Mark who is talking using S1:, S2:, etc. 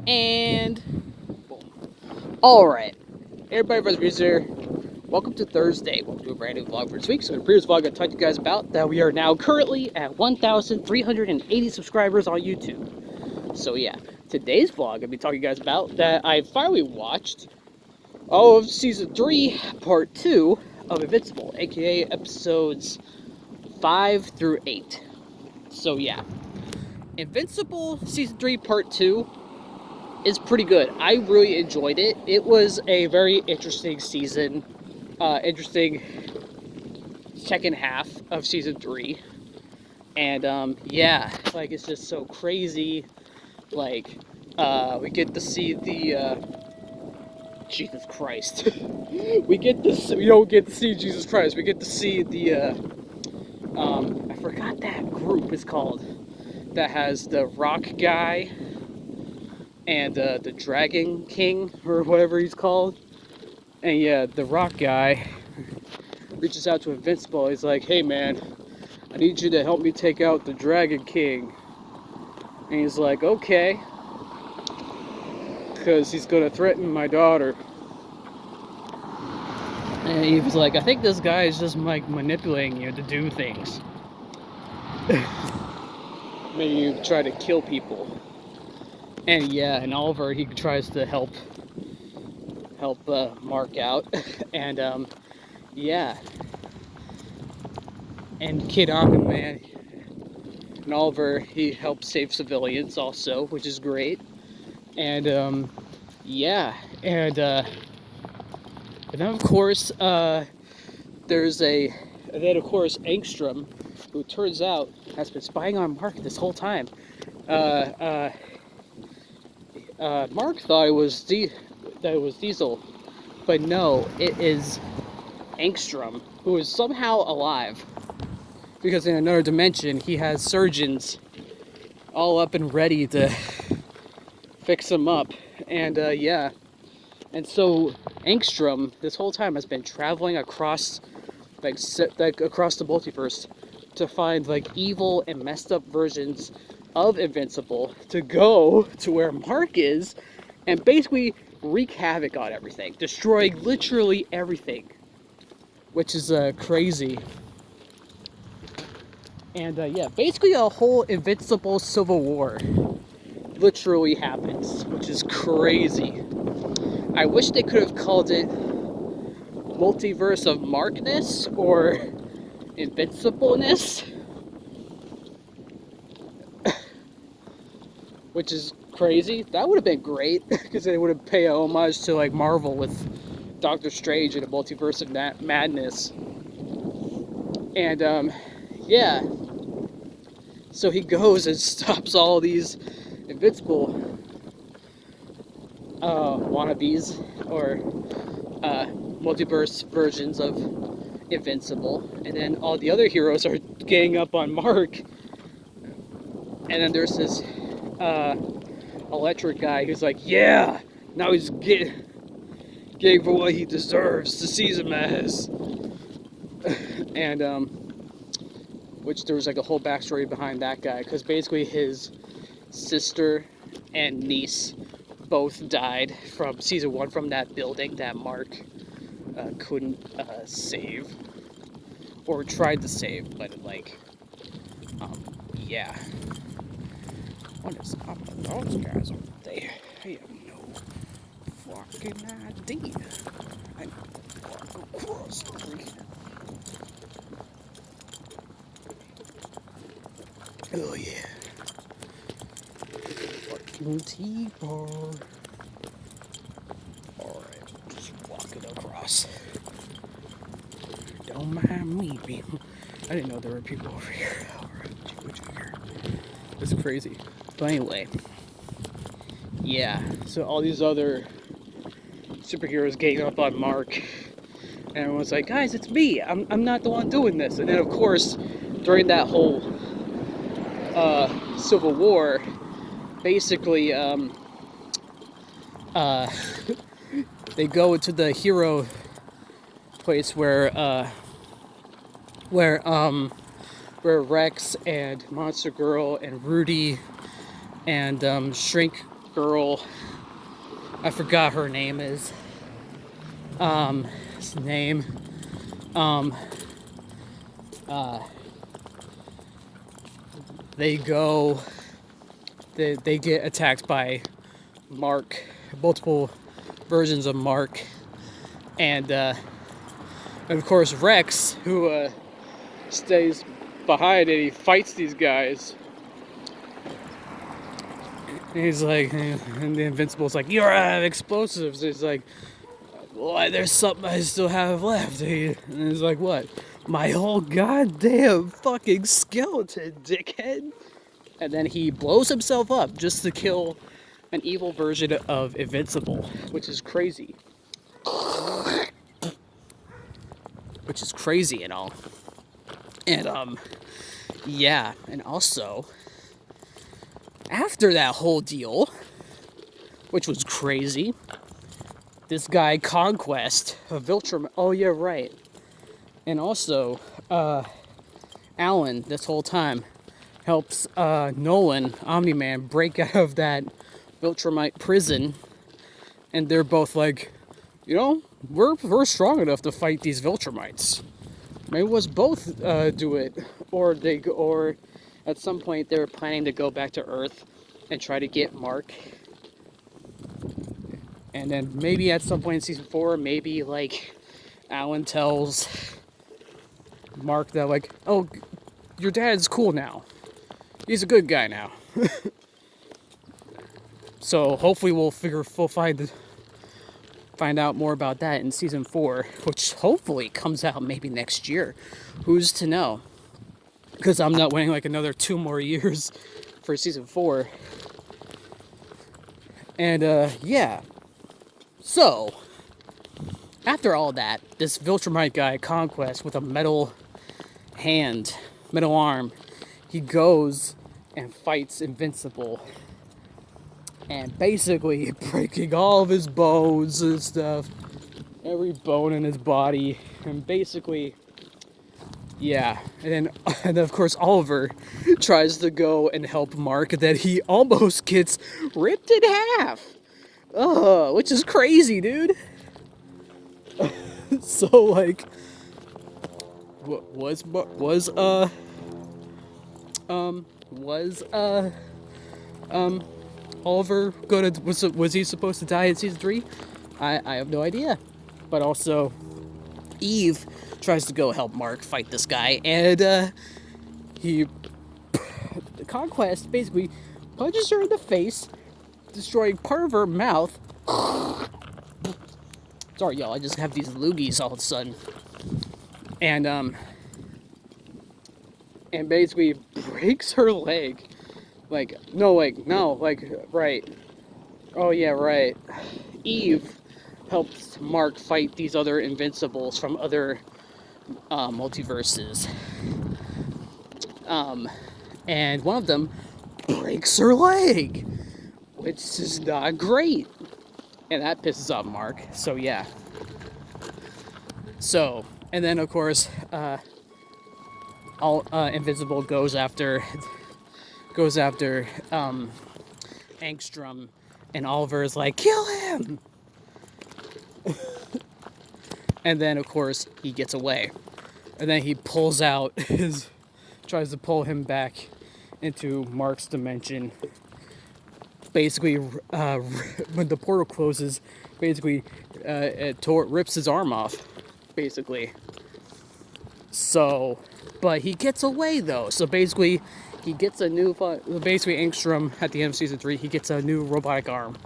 S1: And boom. Alright. Everybody, Fries101Reviews here. Welcome to Thursday. Welcome to a brand new vlog for this week. So in the previous vlog I talked to you guys about that we are now currently at 1,380 subscribers on YouTube. So yeah, today's vlog I'll be talking to you guys about that I finally watched all of season 3, part 2 of Invincible, aka episodes 5 through 8. So yeah, Invincible season 3 part 2 is pretty good. I really enjoyed it. It was a very interesting season, interesting second half of season 3. And yeah, like it's just so crazy. Like we get to see the Jesus Christ. We don't get to see Jesus Christ. We get to see the I forgot that group is called, that has the rock guy and the Dragon King or whatever he's called. And yeah, the rock guy reaches out to Invincible. He's like, "Hey man, I need you to help me take out the Dragon King." And he's like, "Okay," because he's gonna threaten my daughter. And he was like, "I think this guy is just like manipulating you to do things. Maybe you try to kill people." And yeah, and Oliver, he tries to help Mark out. And yeah, and Kid Omni Man and Oliver, he helps save civilians also, which is great. And yeah, and then of course and then of course Angstrom, who turns out has been spying on Mark this whole time. Uh, Mark thought that it was Diesel, but no, it is Angstrom, who is somehow alive. Because in another dimension, he has surgeons all up and ready to fix him up. And yeah, and so Angstrom this whole time has been traveling across across the multiverse to find like evil and messed up versions of Invincible to go to where Mark is and basically wreak havoc on everything, destroying literally everything, which is crazy. And yeah, basically a whole Invincible civil war literally happens, which is crazy. I wish they could have called it Multiverse of Markness or Invincibleness, which is crazy. That would have been great because they would have paid a homage to like Marvel with Doctor Strange and a Multiverse of Madness. And yeah, so he goes and stops all these Invincible wannabes or multiverse versions of Invincible, and then all the other heroes are gang up on Mark. And then there's this electric guy who's like, "Yeah, now he's getting for what he deserves to seize him as." And which there was like a whole backstory behind that guy, because basically his sister and niece both died from season 1 from that building that Mark couldn't save, or tried to save, but like, yeah. What is up with those guys over there? I have no fucking idea. I know walk across over here. Oh yeah. Fucking T-bar. Alright, just walking across. Don't mind me, people. I didn't know there were people over here. Alright, what you hear? This is crazy. But anyway, yeah, so all these other superheroes gang up on Mark, and everyone's like, "Guys, it's me. I'm not the one doing this." And then of course, during that whole Civil War, basically they go into the hero place where Rex and Monster Girl and Rudy and Shrink girl. I forgot her name is. His name. They go. They get attacked by Mark, multiple versions of Mark, and of course Rex, who stays behind and he fights these guys. And he's like, and the Invincible's like, "You have explosives." He's like, "Well, there's something I still have left." And he's like, "What?" "My whole goddamn fucking skeleton, dickhead." And then he blows himself up just to kill an evil version of Invincible, which is crazy. Which is crazy and all. And, yeah. And also, after that whole deal, which was crazy, this guy, Conquest, of Viltrum... Oh, yeah, right. And also, Alan, this whole time, helps Nolan, Omni-Man, break out of that Viltrumite prison. And they're both like, you know, we're strong enough to fight these Viltrumites. Maybe let's both do it. Or at some point they were planning to go back to Earth and try to get Mark. And then maybe at some point in season 4, maybe like Alan tells Mark that like, "Oh, your dad's cool now. He's a good guy now." So hopefully we'll find out more about that in season 4, which hopefully comes out maybe next year. Who's to know? Because I'm not waiting like another 2 more years for season 4. And yeah. So after all that, this Viltrumite guy, Conquest, with a metal arm, he goes and fights Invincible. And basically breaking all of his bones and stuff. Every bone in his body. And basically, yeah. And then of course Oliver tries to go and help Mark. And then he almost gets ripped in half. Which is crazy, dude. So like, was Oliver was he supposed to die in season 3? I have no idea. But also, Eve tries to go help Mark fight this guy, and the Conquest basically punches her in the face, destroying part of her mouth. Sorry, y'all. I just have these loogies all of a sudden, and basically breaks her leg. Right. Oh, yeah, right. Eve helps Mark fight these other Invincibles from other multiverses. And one of them breaks her leg, which is not great. And that pisses off Mark. So, yeah. So, and then, of course, Invincible goes after Angstrom, and Oliver is like, "Kill him!" And then of course he gets away, and then he tries to pull him back into Mark's dimension. Basically, when the portal closes, basically it rips his arm off, basically. So, but he gets away though. So basically, he gets a new... Basically, Angstrom, at the end of season 3, he gets a new robotic arm.